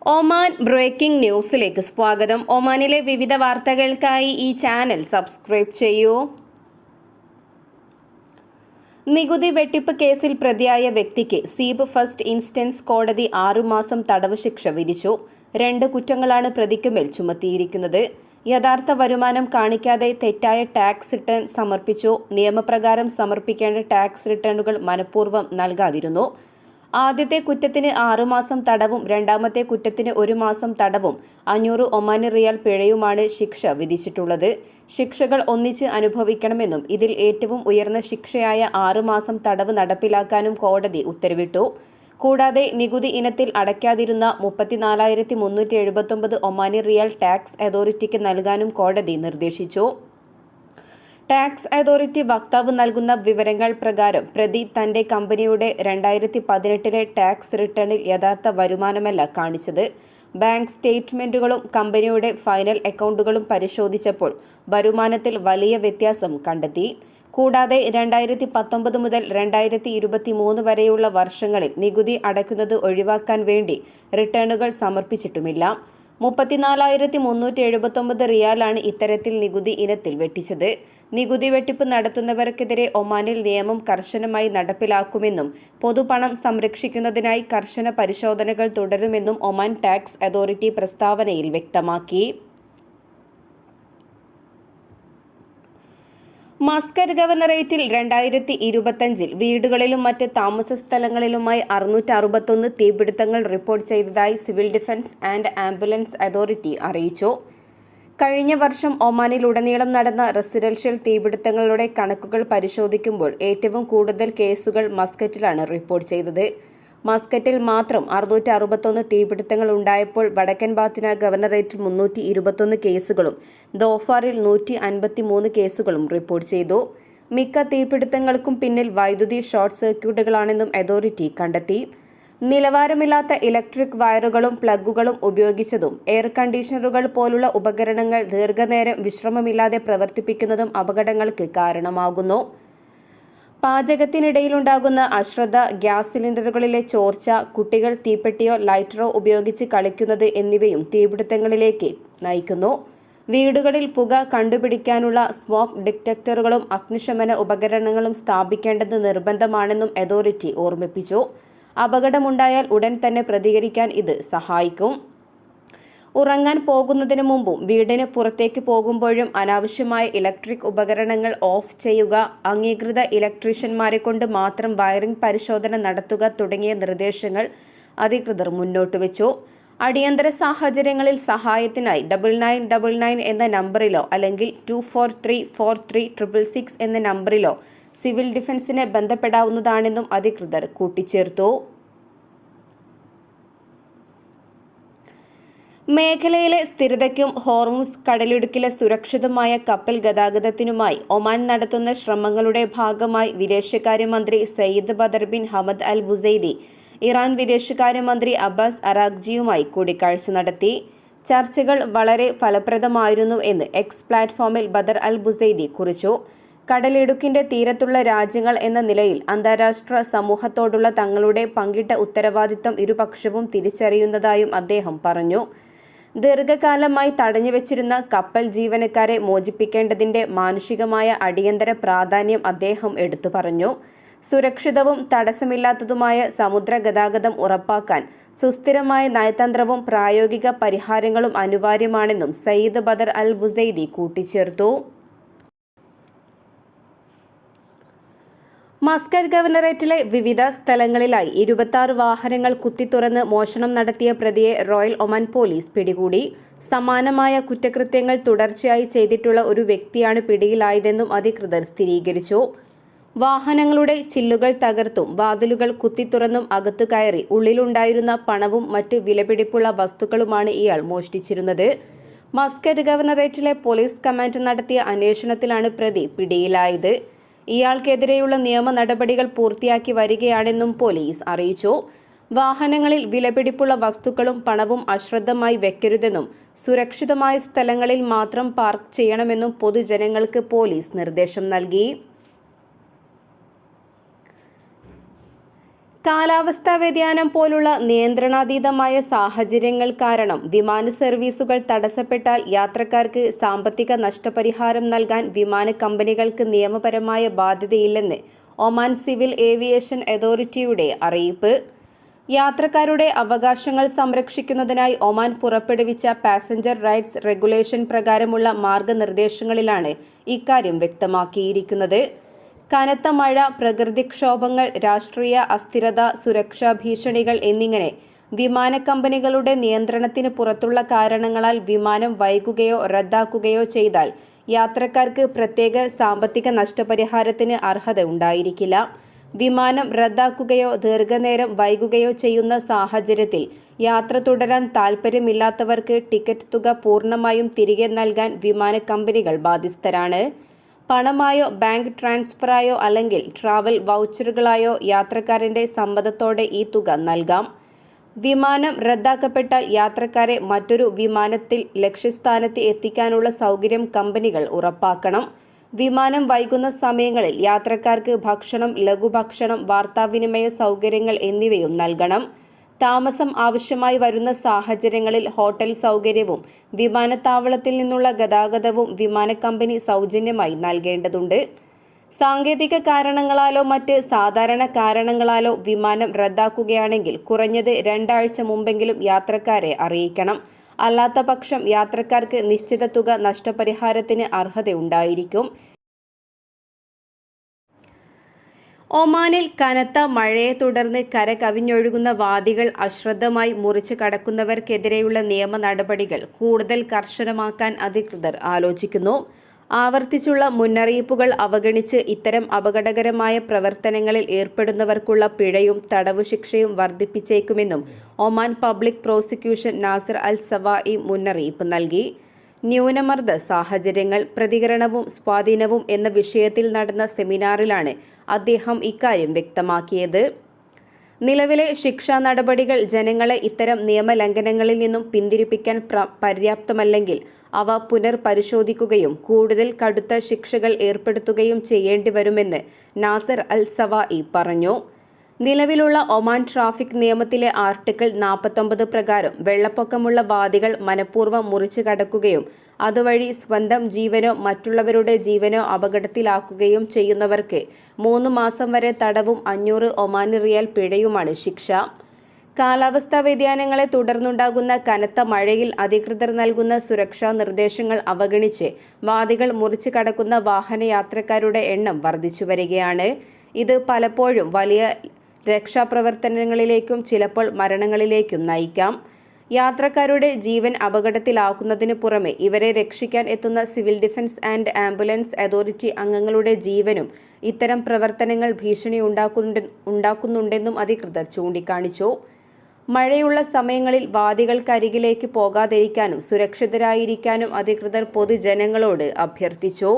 Oman breaking ന്യൂസിലേക്ക് സ്വാഗതം. ഒമാനിലെ വിവിധ വാർത്തകൾക്കായി ഈ ചാനൽ സബ്സ്ക്രൈബ് ചെയ്യൂ. നികുതി വെട്ടിപ്പ് കേസിൽ പ്രതിയായ വ്യക്തിക്ക് സീബ് ഫസ്റ്റ് ഇൻസ്റ്റൻസ് കോടതി 6 മാസം തടവ് ശിക്ഷ വിധിച്ചു. 2 കുറ്റങ്ങളാണ് പ്രതിക്കുമേൽ ചുമത്തിയിരിക്കുന്നത്. യഥാർത്ഥ വരുമാനം കാണിക്കാതെ തെറ്റായ ടാക്സ് റിട്ടേൺ സമർപ്പിച്ചു. നിയമപ്രകാരം സമർപ്പിക്കേണ്ട ടാക്സ് റിട്ടേണുകൾ മനഃപൂർവ്വം നൽകാതിരുന്നു. ആദ്യത്തെ കുറ്റത്തിന് 6 മാസം തടവും രണ്ടാമത്തെ കുറ്റത്തിന് 1 മാസം തടവും 500 ഒമാനി റിയാൽ പിഴയുമാണ് ശിക്ഷ വിധിച്ചിട്ടുള്ളത്. ശിക്ഷകൾ ഒന്നിച്ച് അനുഭവിക്കണമെന്നും ഇതിൽ ഏറ്റവും ഉയർന്ന ശിക്ഷയായ 6 മാസം തടവ് നടപ്പിലാക്കാനും കോടതി ഉത്തരവിട്ടു. കൂടാതെ നികുതി ഇനത്തിൽ അടയ്ക്കാതിരുന്ന 34,379 ഒമാനി റിയാൽ ടാക്സ് അതോറിറ്റിക്ക് നൽകാനും കോടതി നിർദ്ദേശിച്ചു. ടാക്സ് അതോറിറ്റി വക്താവ് നൽകുന്ന വിവരങ്ങൾ പ്രകാരം പ്രതി തന്റെ കമ്പനിയുടെ 2018 ടാക്സ് റിട്ടേണിൽ യഥാർത്ഥ വരുമാനമല്ല കാണിച്ചത്. ബാങ്ക് സ്റ്റേറ്റ്മെന്റുകളും കമ്പനിയുടെ ഫൈനൽ അക്കൗണ്ടുകളും പരിശോധിച്ചപ്പോൾ വരുമാനത്തിൽ വലിയ വ്യത്യാസം കണ്ടെത്തി. കൂടാതെ 2019 മുതൽ 2023 വരെയുള്ള വർഷങ്ങളിൽ നികുതി അടയ്ക്കുന്നത് ഒഴിവാക്കാൻ വേണ്ടി റിട്ടേണുകൾ സമർപ്പിച്ചിട്ടുമില്ല. 34,379 റിയാലാണ് ഇത്തരത്തിൽ നികുതി ഇനത്തിൽ വെട്ടിച്ചത്. നികുതി വെട്ടിപ്പ് നടത്തുന്നവർക്കെതിരെ ഒമാനിൽ നിയമം കർശനമായി നടപ്പിലാക്കുമെന്നും പൊതുപണം സംരക്ഷിക്കുന്നതിനായി കർശന പരിശോധനകൾ തുടരുമെന്നും ഒമാൻ ടാക്സ് അതോറിറ്റി പ്രസ്താവനയിൽ വ്യക്തമാക്കി. മസ്കറ്റ് ഗവർണറേറ്റിൽ 2025 വീടുകളിലും മറ്റ് താമസ സ്ഥലങ്ങളിലുമായി 661 തീപിടുത്തങ്ങൾ റിപ്പോർട്ട് ചെയ്തതായി civil defence and ambulance authority അറിയിച്ചു. കഴിഞ്ഞ വർഷം ഒമാനിലുടനീളം നടന്ന റെസിഡൻഷ്യൽ തീപിടുത്തങ്ങളുടെ കണക്കുകൾ പരിശോധിക്കുമ്പോൾ ഏറ്റവും കൂടുതൽ കേസുകൾ മസ്കറ്റിലാണ് റിപ്പോർട്ട് ചെയ്തത്. മസ്കറ്റിൽ മാത്രം 661 തീപിടുത്തങ്ങൾ ഉണ്ടായപ്പോൾ വടക്കൻ ബാത്തിന ഗവർണറേറ്റിൽ 321 കേസുകളും ദോഫാറിൽ 153 കേസുകളും റിപ്പോർട്ട് ചെയ്തു. മിക്ക തീപിടുത്തങ്ങൾക്കും പിന്നിൽ വൈദ്യുതി ഷോർട്ട് സർക്യൂട്ടുകളാണെന്നും അതോറിറ്റി കണ്ടെത്തി. നിലവാരമില്ലാത്ത ഇലക്ട്രിക് വയറുകളും പ്ലഗുകളും ഉപയോഗിച്ചതും എയർ കണ്ടീഷണറുകൾ പോലുള്ള ഉപകരണങ്ങൾ ദീർഘനേരം വിശ്രമമില്ലാതെ പ്രവർത്തിപ്പിക്കുന്നതും അപകടങ്ങൾക്ക് കാരണമാകുന്നു. പാചകത്തിനിടയിലുണ്ടാകുന്ന അശ്രദ്ധ, ഗ്യാസ് സിലിണ്ടറുകളിലെ ചോർച്ച, കുട്ടികൾ തീപ്പെട്ടിയോ ലൈറ്ററോ ഉപയോഗിച്ച് കളിക്കുന്നത് എന്നിവയും തീപിടുത്തങ്ങളിലേക്ക് നയിക്കുന്നു. വീടുകളിൽ പുക കണ്ടുപിടിക്കാനുള്ള സ്മോക്ക് ഡിറ്റക്ടറുകളും അഗ്നിശമന ഉപകരണങ്ങളും സ്ഥാപിക്കേണ്ടത് നിർബന്ധമാണെന്നും അതോറിറ്റി ഓർമ്മിപ്പിച്ചു. അപകടമുണ്ടായാൽ ഉടൻ തന്നെ പ്രതികരിക്കാൻ ഇത് സഹായിക്കും. ഉറങ്ങാൻ പോകുന്നതിന് മുമ്പും വീടിന് പുറത്തേക്ക് പോകുമ്പോഴും അനാവശ്യമായ ഇലക്ട്രിക് ഉപകരണങ്ങൾ ഓഫ് ചെയ്യുക, അംഗീകൃത ഇലക്ട്രീഷ്യന്മാരെ കൊണ്ട് മാത്രം വയറിംഗ് പരിശോധന നടത്തുക തുടങ്ങിയ നിർദ്ദേശങ്ങൾ അധികൃതർ മുന്നോട്ടുവച്ചു. അടിയന്തര സാഹചര്യങ്ങളിൽ സഹായത്തിനായി 9999 എന്ന നമ്പറിലോ അല്ലെങ്കിൽ 2434366 എന്ന നമ്പറിലോ സിവിൽ ഡിഫൻസിനെ ബന്ധപ്പെടാവുന്നതാണെന്നും അധികൃതർ കൂട്ടിച്ചേർത്തു. മേഖലയിലെ സ്ഥിരതയ്ക്കും ഹോർമുസ് കടലിടുക്കിലെ സുരക്ഷിതമായ കപ്പൽ ഗതാഗതത്തിനുമായി ഒമാൻ നടത്തുന്ന ശ്രമങ്ങളുടെ ഭാഗമായി വിദേശകാര്യമന്ത്രി Sayyid Badr bin Hamad Al Busaidi Iran വിദേശകാര്യമന്ത്രി അബ്ബാസ് അറാഖ്ജിയുമായി കൂടിക്കാഴ്ച നടത്തി. ചർച്ചകൾ വളരെ ഫലപ്രദമായിരുന്നു എന്ന് എക്സ് പ്ലാറ്റ്ഫോമിൽ ബദർ അൽ ബുസൈദി കുറിച്ചു. കടലിടുക്കിന്റെ തീരത്തുള്ള രാജ്യങ്ങൾ എന്ന നിലയിൽ അന്താരാഷ്ട്ര സമൂഹത്തോടുള്ള തങ്ങളുടെ പങ്കിട്ട ഉത്തരവാദിത്തം ഇരുപക്ഷവും തിരിച്ചറിയുന്നതായും അദ്ദേഹം പറഞ്ഞു. ദീർഘകാലമായി തടഞ്ഞുവച്ചിരുന്ന കപ്പൽ ജീവനക്കാരെ മോചിപ്പിക്കേണ്ടതിന്റെ മാനുഷികമായ അടിയന്തര പ്രാധാന്യം അദ്ദേഹം എടുത്തു പറഞ്ഞു. സുരക്ഷിതവും തടസ്സമില്ലാത്തതുമായ സമുദ്ര ഗതാഗതം ഉറപ്പാക്കാൻ സുസ്ഥിരമായ നയതന്ത്രവും പ്രായോഗിക പരിഹാരങ്ങളും അനിവാര്യമാണെന്നും സയ്യിദ് ബദർ അൽ ബുസൈദി കൂട്ടിച്ചേർത്തു. മസ്കറ്റ് ഗവർണറേറ്റിലെ വിവിധ സ്ഥലങ്ങളിലായി 26 വാഹനങ്ങൾ കുത്തിത്തുറന്ന് മോഷണം നടത്തിയ പ്രതിയെ റോയൽ ഒമാൻ പോലീസ് പിടികൂടി. സമാനമായ കുറ്റകൃത്യങ്ങൾ തുടർച്ചയായി ചെയ്തിട്ടുള്ള ഒരു വ്യക്തിയാണ് പിടിയിലായതെന്നും അധികൃതർ സ്ഥിരീകരിച്ചു. വാഹനങ്ങളുടെ ചില്ലുകൾ തകർത്തും വാതിലുകൾ കുത്തിത്തുറന്നും അകത്തു കയറി ഉള്ളിലുണ്ടായിരുന്ന പണവും മറ്റ് വിലപിടിപ്പുള്ള വസ്തുക്കളുമാണ് ഇയാൾ മോഷ്ടിച്ചിരുന്നത്. മസ്കറ്റ് ഗവർണറേറ്റിലെ പോലീസ് കമാൻഡ് നടത്തിയ അന്വേഷണത്തിലാണ് പ്രതി പിടിയിലായത്. ഇയാൾക്കെതിരെയുള്ള നിയമ നടപടികൾ പൂർത്തിയാക്കി വരികയാണെന്നും പോലീസ് അറിയിച്ചു. വാഹനങ്ങളിൽ വിലപിടിപ്പുള്ള വസ്തുക്കളും പണവും അശ്രദ്ധമായി വെക്കരുതെന്നും സുരക്ഷിതമായ സ്ഥലങ്ങളിൽ മാത്രം പാർക്ക് ചെയ്യണമെന്നും പൊതുജനങ്ങൾക്ക് പോലീസ് നിർദ്ദേശം നൽകി. കാലാവസ്ഥാ വ്യതിയാനം പോലുള്ള നിയന്ത്രണാതീതമായ സാഹചര്യങ്ങൾ കാരണം വിമാന സർവീസുകൾ തടസ്സപ്പെട്ടാൽ യാത്രക്കാർക്ക് സാമ്പത്തിക നഷ്ടപരിഹാരം നൽകാൻ വിമാന കമ്പനികൾക്ക് നിയമപരമായ ബാധ്യതയില്ലെന്ന് ഒമാൻ സിവിൽ ഏവിയേഷൻ അതോറിറ്റിയുടെ അറിയിപ്പ്. യാത്രക്കാരുടെ അവകാശങ്ങൾ സംരക്ഷിക്കുന്നതിനായി ഒമാൻ പുറപ്പെടുവിച്ച പാസഞ്ചർ റൈറ്റ്സ് റെഗുലേഷൻ പ്രകാരമുള്ള മാർഗനിർദ്ദേശങ്ങളിലാണ് ഇക്കാര്യം വ്യക്തമാക്കിയിരിക്കുന്നത്. കനത്ത മഴ, പ്രകൃതിക്ഷോഭങ്ങൾ, രാഷ്ട്രീയ അസ്ഥിരത, സുരക്ഷാ ഭീഷണികൾ എന്നിങ്ങനെ വിമാന കമ്പനികളുടെ നിയന്ത്രണത്തിന് പുറത്തുള്ള കാരണങ്ങളാൽ വിമാനം വൈകുകയോ റദ്ദാക്കുകയോ ചെയ്താൽ യാത്രക്കാർക്ക് പ്രത്യേക സാമ്പത്തിക നഷ്ടപരിഹാരത്തിന് അർഹത ഉണ്ടായിരിക്കില്ല. വിമാനം റദ്ദാക്കുകയോ ദീർഘനേരം വൈകുകയോ ചെയ്യുന്ന സാഹചര്യത്തിൽ യാത്ര തുടരാൻ താൽപ്പര്യമില്ലാത്തവർക്ക് ടിക്കറ്റ് തുക പൂർണ്ണമായും തിരികെ നൽകാൻ വിമാന കമ്പനികൾ ബാധ്യസ്ഥരാണ്. പണമായോ ബാങ്ക് ട്രാൻസ്ഫറായോ അല്ലെങ്കിൽ ട്രാവൽ വൗച്ചറുകളായോ യാത്രക്കാരന്റെ സമ്മതത്തോടെ ഈ തുക നൽകാം. വിമാനം റദ്ദാക്കപ്പെട്ടാൽ യാത്രക്കാരെ മറ്റൊരു വിമാനത്തിൽ ലക്ഷ്യസ്ഥാനത്ത് എത്തിക്കാനുള്ള സൗകര്യം കമ്പനികൾ ഉറപ്പാക്കണം. വിമാനം വൈകുന്ന സമയങ്ങളിൽ യാത്രക്കാർക്ക് ഭക്ഷണം, ലഘുഭക്ഷണം, വാർത്താവിനിമയ സൗകര്യങ്ങൾ എന്നിവയും നൽകണം. താമസം ആവശ്യമായി വരുന്ന സാഹചര്യങ്ങളിൽ ഹോട്ടൽ സൗകര്യവും വിമാനത്താവളത്തിൽ നിന്നുള്ള ഗതാഗതവും വിമാന കമ്പനി സൗജന്യമായി നൽകേണ്ടതുണ്ട്. സാങ്കേതിക കാരണങ്ങളാലോ മറ്റ് സാധാരണ കാരണങ്ങളാലോ വിമാനം റദ്ദാക്കുകയാണെങ്കിൽ കുറഞ്ഞത് 2 ആഴ്ച മുമ്പെങ്കിലും യാത്രക്കാരെ അറിയിക്കണം. അല്ലാത്തപക്ഷം യാത്രക്കാർക്ക് നിശ്ചിത തുക നഷ്ടപരിഹാരത്തിന് അർഹതയുണ്ടായിരിക്കും. ഒമാനിൽ കനത്ത മഴയെ തുടർന്ന് കര കവിഞ്ഞൊഴുകുന്ന വാദികൾ അശ്രദ്ധമായി മുറിച്ചു കടക്കുന്നവർക്കെതിരെയുള്ള നിയമ നടപടികൾ കൂടുതൽ കർശനമാക്കാൻ അധികൃതർ ആലോചിക്കുന്നു. ആവർത്തിച്ചുള്ള മുന്നറിയിപ്പുകൾ അവഗണിച്ച് ഇത്തരം അപകടകരമായ പ്രവർത്തനങ്ങളിൽ ഏർപ്പെടുന്നവർക്കുള്ള പിഴയും തടവു ശിക്ഷയും വർദ്ധിപ്പിച്ചേക്കുമെന്നും ഒമാൻ പബ്ലിക് പ്രോസിക്യൂഷൻ നാസർ അൽ സവാഇ മുന്നറിയിപ്പ് നൽകി. ന്യൂനമർദ്ദ സാഹചര്യങ്ങൾ, പ്രതികരണവും സ്വാധീനവും എന്ന വിഷയത്തിൽ നടന്ന സെമിനാറിലാണ് അദ്ദേഹം ഇക്കാര്യം വ്യക്തമാക്കിയത്. നിലവിലെ ശിക്ഷാ നടപടികൾ ജനങ്ങളെ ഇത്തരം നിയമലംഘനങ്ങളിൽ നിന്നും പിന്തിരിപ്പിക്കാൻ പര്യാപ്തമല്ലെങ്കിൽ അവ പുനർപരിശോധിക്കുകയും കൂടുതൽ കടുത്ത ശിക്ഷകൾ ഏർപ്പെടുത്തുകയും ചെയ്യേണ്ടിവരുമെന്ന് നാസർ അൽ സവാഇ പറഞ്ഞു. നിലവിലുള്ള ഒമാൻ ട്രാഫിക് നിയമത്തിലെ ആർട്ടിക്കിൾ 49 പ്രകാരം വെള്ളപ്പൊക്കമുള്ള വാദികൾ മനഃപൂർവ്വം മുറിച്ചു കടക്കുകയും അതുവഴി സ്വന്തം ജീവനോ മറ്റുള്ളവരുടെ ജീവനോ അപകടത്തിലാക്കുകയും ചെയ്യുന്നവർക്ക് 3 മാസം വരെ തടവും 500 ഒമാനി റിയാൽ പിഴയുമാണ് ശിക്ഷ. കാലാവസ്ഥാ വ്യതിയാനങ്ങളെ തുടർന്നുണ്ടാകുന്ന കനത്ത മഴയിൽ അധികൃതർ നൽകുന്ന സുരക്ഷാ നിർദ്ദേശങ്ങൾ അവഗണിച്ച് വാദികൾ മുറിച്ചു കടക്കുന്ന വാഹനയാത്രക്കാരുടെ എണ്ണം വർദ്ധിച്ചു വരികയാണ്. ഇത് പലപ്പോഴും വലിയ രക്ഷാപ്രവർത്തനങ്ങളിലേക്കും ചിലപ്പോൾ മരണങ്ങളിലേക്കും നയിക്കാം. യാത്രക്കാരുടെ ജീവൻ അപകടത്തിലാക്കുന്നതിനു പുറമെ ഇവരെ രക്ഷിക്കാൻ എത്തുന്ന civil defence and ambulance authority അംഗങ്ങളുടെ ജീവനും ഇത്തരം പ്രവർത്തനങ്ങൾ ഭീഷണി ഉണ്ടാക്കുന്നുണ്ടെന്നും അധികൃതർ ചൂണ്ടിക്കാണിച്ചു. മഴയുള്ള സമയങ്ങളിൽ വാദികൾക്കരികിലേക്ക് പോകാതിരിക്കാനും സുരക്ഷിതരായിരിക്കാനും അധികൃതർ പൊതുജനങ്ങളോട് അഭ്യർത്ഥിച്ചു.